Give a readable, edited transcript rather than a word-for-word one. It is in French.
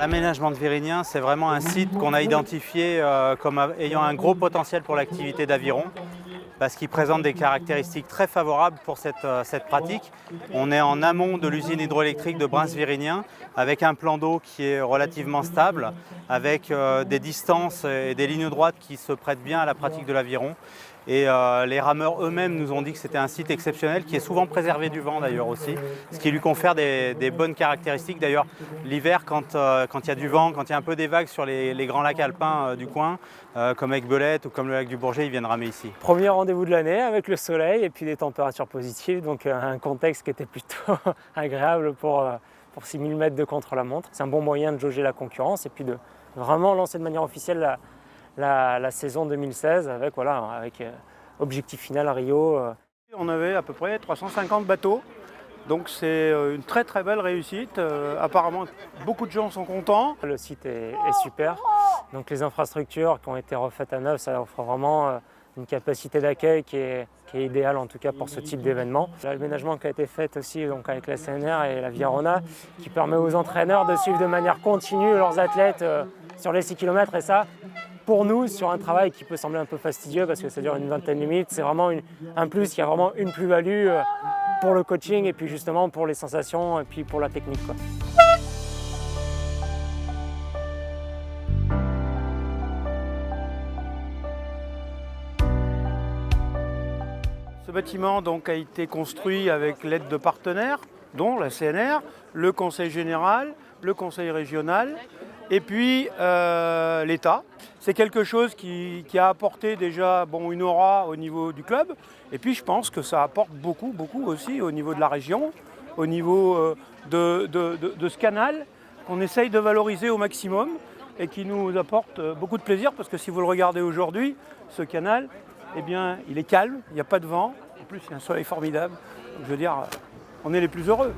L'aménagement de Vérignin, c'est vraiment un site qu'on a identifié comme ayant un gros potentiel pour l'activité d'aviron, parce qu'il présente des caractéristiques très favorables pour cette pratique. On est en amont de l'usine hydroélectrique de Brins-Vérignin, avec un plan d'eau qui est relativement stable, avec des distances et des lignes droites qui se prêtent bien à la pratique de l'aviron. Et les rameurs eux-mêmes nous ont dit que c'était un site exceptionnel qui est souvent préservé du vent d'ailleurs aussi, ce qui lui confère des bonnes caractéristiques. D'ailleurs l'hiver quand il y a du vent, quand il y a un peu des vagues sur les grands lacs alpins du coin, comme Aiguebelette ou comme le lac du Bourget, ils viennent ramer ici. Premier rendez-vous de l'année avec le soleil et puis des températures positives, donc un contexte qui était plutôt agréable pour 6000 mètres de contre-la-montre. C'est un bon moyen de jauger la concurrence et puis de vraiment lancer de manière officielle la saison 2016 avec objectif final à Rio. On avait à peu près 350 bateaux, donc c'est une très très belle réussite. Apparemment beaucoup de gens sont contents. Le site est super, donc les infrastructures qui ont été refaites à neuf, ça offre vraiment une capacité d'accueil qui est idéale en tout cas pour ce type d'événement. L'aménagement qui a été fait aussi donc avec la CNR et la Via Rona qui permet aux entraîneurs de suivre de manière continue leurs athlètes sur les 6 km et ça, pour nous, sur un travail qui peut sembler un peu fastidieux parce que ça dure une vingtaine de minutes, c'est vraiment un plus, il y a vraiment une plus-value pour le coaching et puis justement pour les sensations et puis pour la technique, quoi. Ce bâtiment donc, a été construit avec l'aide de partenaires, dont la CNR, le Conseil général, le Conseil régional et puis l'État. C'est quelque chose qui a apporté déjà une aura au niveau du club. Et puis je pense que ça apporte beaucoup aussi au niveau de la région, au niveau de ce canal qu'on essaye de valoriser au maximum et qui nous apporte beaucoup de plaisir parce que si vous le regardez aujourd'hui, ce canal, eh bien, il est calme, il n'y a pas de vent. En plus, il y a un soleil formidable. Je veux dire, on est les plus heureux.